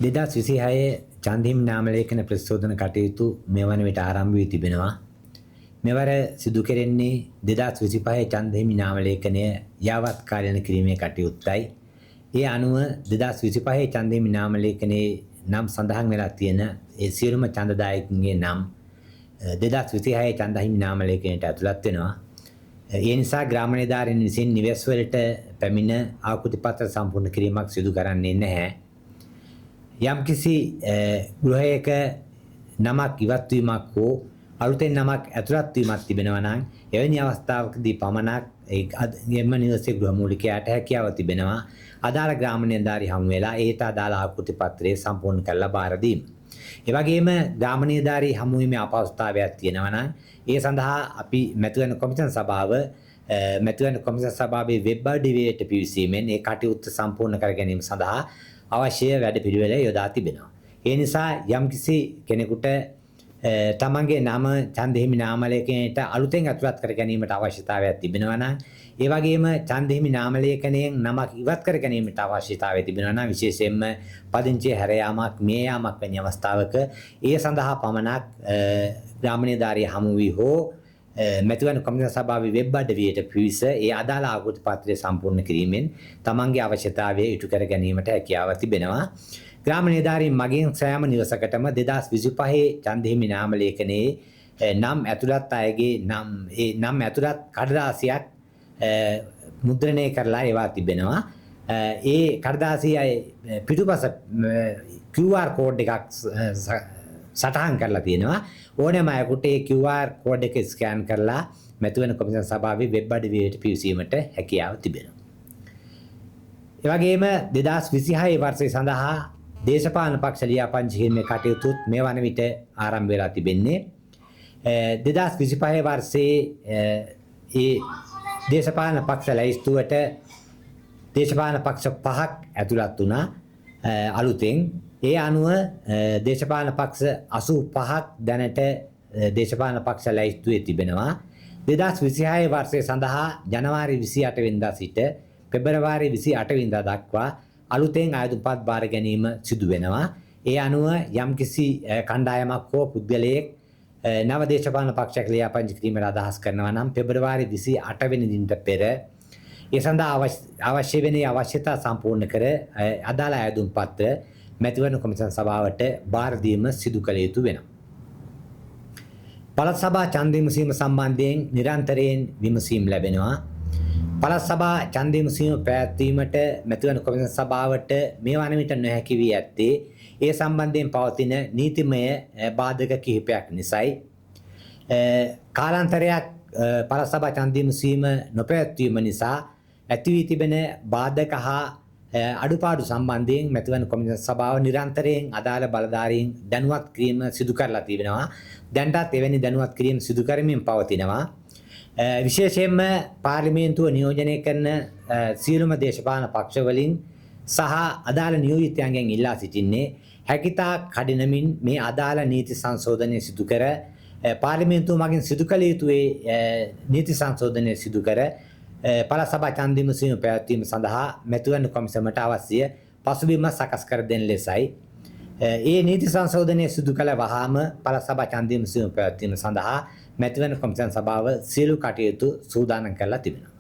2026 චන්දිම් නාම ලේඛන ප්‍රතිශෝධන කටයුතු මේ වන විට ආරම්භ වී තිබෙනවා. මෙවර සිදු කෙරෙන්නේ 2025 චන්දිම් නාම ලේඛනය යාවත් කාලීන කිරීමේ කටයුත්තයි. ඒ අනුව 2025 චන්දිම් නාම ලේඛනයේ නම් සඳහන් වෙලා තියෙන ඒ සියලුම ඡන්දදායකයන්ගේ නම් 2026 චන්දිම් නාම ලේඛනයට ඇතුළත් වෙනවා. ඒ නිසා ග්‍රාම නිලධාරීන් විසින් නිවෙස් වලට පැමිණ ආකෘති පත්‍ර සම්පූර්ණ කිරීමක් සිදු කරන්නේ නැහැ. යම්කිසි ගෘහයක නමක් ඉවත් වීමක් හෝ අලුතෙන් නමක් ඇතුළත් වීමක් තිබෙනවා නම් එවැනි අවස්ථාවකදී පමණක් එම නිවසේ ගෘහ මූලිකයාට හැකියාව තිබෙනවා අදාළ ග්‍රාම නිලධාරී හමු වෙලා ඒට අදාළ ආකෘති පත්‍රය සම්පූර්ණ කරලා බාර දීම. ඒ වගේම ග්‍රාම නිලධාරී හමු වීමේ අපහසුතාවයක් තියෙනවා නම් ඒ සඳහා අපි මැතිවරණ කොමිෂන් සභාව මැතිවරණ කොමිෂන් සභාවේ වෙබ් අඩවියට පිවිසීමෙන් ඒ කටයුත්ත සම්පූර්ණ කර ගැනීම සඳහා අවශ්‍ය වැඩපිළිවෙල යොදා තිබෙනවා. ඒ නිසා යම්කිසි කෙනෙකුට තමන්ගේ නම ඡන්දහිමි නාම ලේඛනයට අලුතෙන් ඇතුළත් කර ගැනීමට අවශ්‍යතාවයක් තිබෙනවා නම් ඒ වගේම ඡන්දහිමි නාම ලේඛනයෙන් නමක් ඉවත් කර ගැනීමට අවශ්‍යතාවය තිබෙනවා නම් විශේෂයෙන්ම පදිංචිය හැර යාමක් මිය යාමක් වැනි අවස්ථාවක ඒ සඳහා පමණක් ග්‍රාම නිලධාරිය හමු වී හෝ මැතිවරණ කොමිෂන් සභාවේ වෙබ් අඩවියට පිවිස ඒ අදාළ ආකෘති පත්‍රය සම්පූර්ණ කිරීමෙන් තමන්ගේ අවශ්‍යතාවය ඉටු කර ගැනීමට හැකියාව තිබෙනවා. ග්‍රාම නිලධාරීන් මගින් සෑම නිවසකටම 2025 ඡන්දහිමි නාම ලේඛනයේ නම් ඇතුළත් අයගේ නම් ඇතුළත් කඩදාසියක් මුද්‍රණය කරලා ඒවා තිබෙනවා. ඒ කඩදාසියේ පිටුපස QR කෝඩ් එකක් සටහන් කරලා තියෙනවා. ඕනෑම අයෙකුට ඒ QR කෝඩ් එක ස්කෑන් කරලා මැතිවරණ කොමිෂන් සභාවේ වෙබ් අඩවියට පිවිසීමට හැකියාව තිබෙනවා. ඒ වගේම 2026 වර්ෂය සඳහා දේශපාලන පක්ෂ ලියාපදිංචි කිරීමේ කටයුතුත් මේ වන විට ආරම්භ වෙලා තිබෙන්නේ. 2025 වර්ෂයේ ඒ දේශපාලන පක්ෂ ලැයිස්තුවට දේශපාලන පක්ෂ 5ක් ඇතුළත් වුණා අලුතෙන්. ඒ අනුව දේශපාලන පක්ෂ 85ක් දැනට දේශපාලන පක්ෂ ලැයිස්තුවේ තිබෙනවා. 2026 වර්ෂය සඳහා ජනවාරි 28 වෙනිදා සිට පෙබරවාරි 28 වෙනිදා දක්වා අලුතෙන් ආයුධපත් බාර ගැනීම සිදු වෙනවා. ඒ අනුව යම්කිසි කණ්ඩායමක් හෝ පුද්ගලයෙක් නව දේශපාලන පක්ෂයක් ලියාපදිංචි කිරීමට අදහස් කරනවා නම් පෙබරවාරි 28 වෙනි දිනට පෙර ඒ සඳහා අවශ්‍ය වෙන අවශ්‍යතා සම්පූර්ණ කර අදාළ ආයුධ පත්‍ර මැතිවරණ කොමිෂන් සභාවට බාර දීම සිදු කළ යුතු වෙනවා. පළාත් සභා ඡන්ද විමසීම සම්බන්ධයෙන් නිරන්තරයෙන් විමසීම් ලැබෙනවා. පළාත් සභා ඡන්ද විමසීම පැවැත්වීමට මැතිවරණ කොමිෂන් සභාවට මේ වන විට නොහැකි වී ඇත්තේ ඒ සම්බන්ධයෙන් පවතින නීතිමය බාධක කිහිපයක් නිසායි. කාලාන්තරයක් පළාත් සභා ඡන්ද විමසීම නොපැවැත්වීම නිසා ඇති වී තිබෙන බාධක හා අඩුපාඩු සම්බන්ධයෙන් මැතිවරණ කොමිෂන් සභාව නිරන්තරයෙන් අදාළ බලධාරීන් දැනුවත් කිරීම සිදු කරලා තිබෙනවා. දැන්ටත් එවැනි දැනුවත් කිරීම සිදු කරමින් පවතිනවා. විශේෂයෙන්ම පාර්ලිමේන්තුව නියෝජනය කරන සියලුම දේශපාලන පක්ෂ වලින් සහ අදාළ නියෝජිතයන්ගෙන් ඉල්ලා සිටින්නේ හැකියතාක් කඩිනමින් මේ අදාළ නීති සංශෝධනය සිදු කර පාර්ලිමේන්තුව මගින් සිදු කළ යුතු නීති සංශෝධනය සිදු කර පළාත් සභා ඡන්ද විමසීම පැවැත්වීම සඳහා මැතිවරණ කොමිසමට අවශ්‍ය පසුබිම සකස් කර දෙන ලෙසයි. ඒ නීති සංශෝධනය සිදු කළ වහාම පළාත් සභා ඡන්ද විමසීම පැවැත්වීම සඳහා මැතිවරණ කොමිෂන් සභාව සියලු කටයුතු සූදානම් කරලා තිබෙනවා.